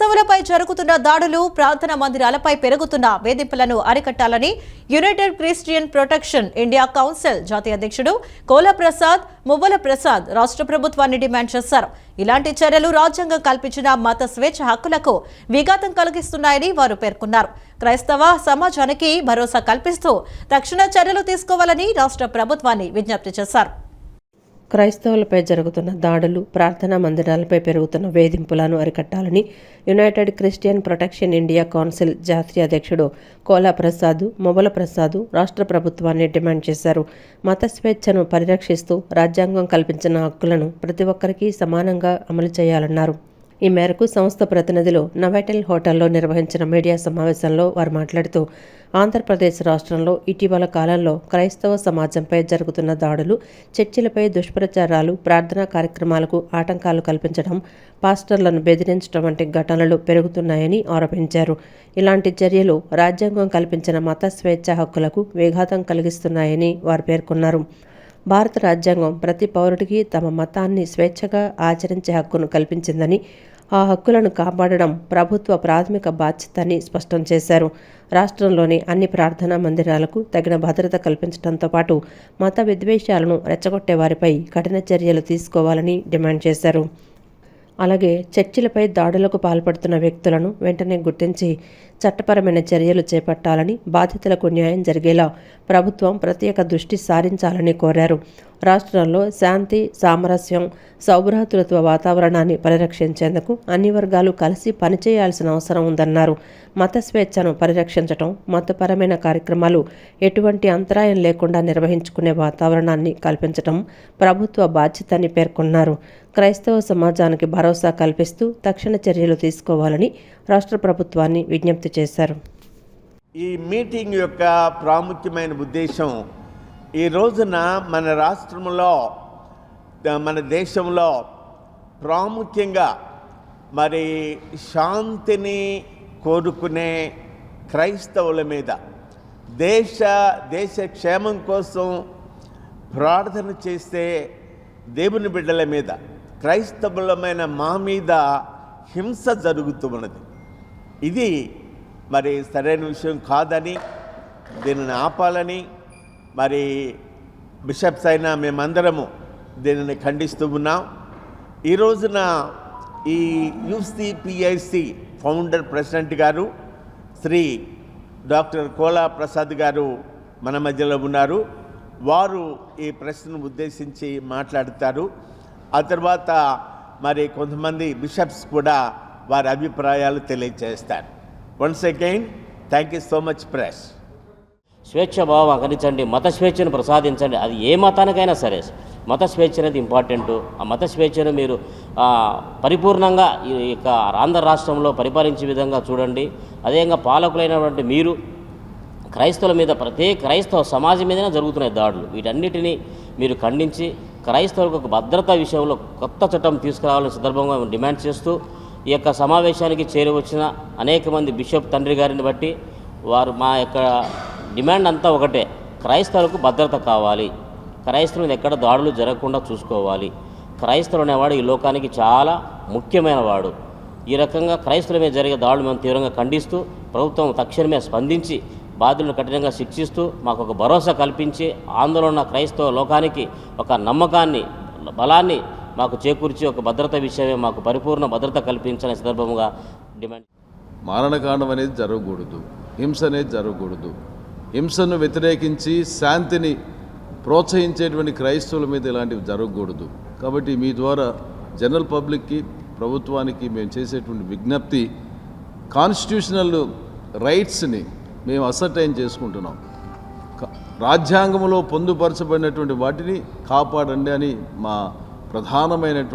క్రైస్తవులపై జరుగుతున్న దాడులు, ప్రార్థనా మందిరాలపై పెరుగుతున్న వేధింపులను అరికట్టాలని United Christian Protection India Council జాతీయ అధ్యక్షుడు కోలా ప్రసాద్, మువ్వల ప్రసాద్ రాష్ట్ర ప్రభుత్వాన్ని డిమాండ్ చేశారు. ఇలాంటి చర్యలు రాజ్యాంగం కల్పించిన మత స్వేచ్ఛ హక్కులకు విఘాతం కలిగిస్తున్నాయని వారు పేర్కొన్నారు. క్రైస్తవ సమాజానికి భరోసా కల్పిస్తూ తక్షణ చర్యలు తీసుకోవాలని రాష్ట్ర ప్రభుత్వాన్ని విజ్ఞప్తి చేశారు. క్రైస్తవులపై జరుగుతున్న దాడులు, ప్రార్థనా మందిరాలపై పెరుగుతున్న వేధింపులను అరికట్టాలని United Christian Protection India Council జాతీయ అధ్యక్షుడు కోలా ప్రసాద్, మువ్వల ప్రసాద్ రాష్ట్ర ప్రభుత్వాన్ని డిమాండ్ చేశారు. మత స్వేచ్ఛను పరిరక్షిస్తూ రాజ్యాంగం కల్పించిన హక్కులను ప్రతి ఒక్కరికి సమానంగా అమలు చేయాలన్నారు. ఈ మేరకు సంస్థ ప్రతినిధులు నోవాటెల్ హోటల్లో నిర్వహించిన మీడియా సమావేశంలో వారు మాట్లాడుతూ, ఆంధ్రప్రదేశ్ రాష్ట్రంలో ఇటీవల కాలంలో క్రైస్తవ సమాజంపై జరుగుతున్న దాడులు, చర్చిలపై దుష్ప్రచారాలు, ప్రార్థనా కార్యక్రమాలకు ఆటంకాలు కల్పించడం, పాస్టర్లను బెదిరించడం వంటి ఘటనలు పెరుగుతున్నాయని ఆరోపించారు. ఇలాంటి చర్యలు రాజ్యాంగం కల్పించిన మత స్వేచ్ఛ హక్కులకు విఘాతం కలిగిస్తున్నాయని వారు పేర్కొన్నారు. భారత రాజ్యాంగం ప్రతి పౌరుడికి తమ మతాన్ని స్వేచ్ఛగా ఆచరించే హక్కును కల్పించిందని, ఆ హక్కులను కాపాడడం ప్రభుత్వ ప్రాథమిక బాధ్యత అని స్పష్టం చేశారు. రాష్ట్రంలోని అన్ని ప్రార్థనా మందిరాలకు తగిన భద్రత కల్పించడంతో పాటు మత విద్వేషాలను రెచ్చగొట్టే వారిపై కఠిన చర్యలు తీసుకోవాలని డిమాండ్ చేశారు. అలాగే చర్చిలపై దాడులకు పాల్పడుతున్న వ్యక్తులను వెంటనే గుర్తించి చట్టపరమైన చర్యలు చేపట్టాలని, బాధితులకు న్యాయం జరిగేలా ప్రభుత్వం ప్రత్యేక దృష్టి సారించాలని కోరారు. రాష్ట్రంలో శాంతి, సామరస్యం, సౌభ్రాతృత్వ వాతావరణాన్ని పరిరక్షించేందుకు అన్ని వర్గాలు కలిసి పనిచేయాల్సిన అవసరం ఉందన్నారు. మత స్వేచ్ఛను పరిరక్షించడం, మతపరమైన కార్యక్రమాలు ఎటువంటి అంతరాయం లేకుండా నిర్వహించుకునే వాతావరణాన్ని కల్పించడం ప్రభుత్వ బాధ్యత అని పేర్కొన్నారు. క్రైస్తవ సమాజానికి భరోసా కల్పిస్తూ తక్షణ చర్యలు తీసుకోవాలని రాష్ట్ర ప్రభుత్వాన్ని విజ్ఞప్తి చేశారు. ఈ మీటింగ్ యొక్క ప్రాముఖ్యమైన ఉద్దేశం, ఈ రోజున మన రాష్ట్రంలో, మన దేశంలో ప్రాముఖ్యంగా మరి శాంతిని కోరుకునే క్రైస్తవుల మీద, దేశ క్షేమం కోసం ప్రార్థన చేసే దేవుని బిడ్డల మీద, క్రైస్తవులమైన మా మీద హింస జరుగుతూ ఉన్నది. ఇది మరి సరైన విషయం కాదని, దీనిని ఆపాలని మరి బిషప్స్ అయినా మేమందరము దీనిని ఖండిస్తూ ఉన్నాం. ఈ రోజున ఈ యూసీపీఐసి ఫౌండర్ ప్రెసిడెంట్ గారు శ్రీ డాక్టర్ కోలా ప్రసాద్ గారు మన మధ్యలో ఉన్నారు. వారు ఈ ప్రశ్నను ఉద్దేశించి మాట్లాడతారు. ఆ తర్వాత మరి కొంతమంది బిషప్స్ కూడా వారి అభిప్రాయాలు తెలియజేస్తారు. Once again thank you so much press. స్వేచ్ఛ భావం అందించండి, మత స్వేచ్ఛను ప్రసాదించండి. అది ఏ మతానికైనా సరే మత స్వేచ్ఛ అనేది ఇంపార్టెంటు. ఆ మత స్వేచ్ఛను మీరు పరిపూర్ణంగా ఈ యొక్క ఆంధ్ర రాష్ట్రంలో పరిపాలించే విధంగా చూడండి. అదేవిధంగా పాలకులైనటువంటి మీరు క్రైస్తవుల మీద, ప్రతి క్రైస్తవ సమాజం మీదనే జరుగుతున్నాయి దాడులు. వీటన్నిటినీ మీరు ఖండించి క్రైస్తవులకు ఒక భద్రతా విషయంలో కొత్త చట్టం తీసుకురావాలని సందర్భంగా డిమాండ్ చేస్తూ, ఈ యొక్క సమావేశానికి చేరువచ్చిన అనేక మంది బిషప్ తండ్రి గారిని బట్టి వారు మా యొక్క డిమాండ్ అంతా ఒకటే, క్రైస్తవులకు భద్రత కావాలి, క్రైస్తవుల మీద ఎక్కడ దాడులు జరగకుండా చూసుకోవాలి. క్రైస్తవులు అనేవాడు ఈ లోకానికి చాలా ముఖ్యమైన వాడు. ఈ రకంగా క్రైస్తవుల మీద జరిగే దాడులు మేము తీవ్రంగా ఖండిస్తూ, ప్రభుత్వం తక్షణమే స్పందించి బాధ్యులను కఠినంగా శిక్షిస్తూ మాకు ఒక భరోసా కల్పించి ఆందోళన ఉన్న క్రైస్తవ లోకానికి ఒక నమ్మకాన్ని, బలాన్ని మాకు చేకూర్చి ఒక భద్రత విషయమే మాకు పరిపూర్ణ భద్రత కల్పించాలనే సందర్భంగా డిమాండ్. మారణకాండం అనేది జరగకూడదు, హింస అనేది జరగకూడదు. హింసను వ్యతిరేకించి శాంతిని ప్రోత్సహించేటువంటి క్రైస్తవుల మీద ఇలాంటివి జరగకూడదు. కాబట్టి మీ ద్వారా జనరల్ పబ్లిక్కి, ప్రభుత్వానికి మేము చేసేటువంటి విజ్ఞప్తి, కాన్స్టిట్యూషనల్ రైట్స్ని మేము అసర్టైన్ చేసుకుంటున్నాం. రాజ్యాంగంలో పొందుపరచబడినటువంటి వాటిని కాపాడండి అని మా ప్రధానమైనటువంటి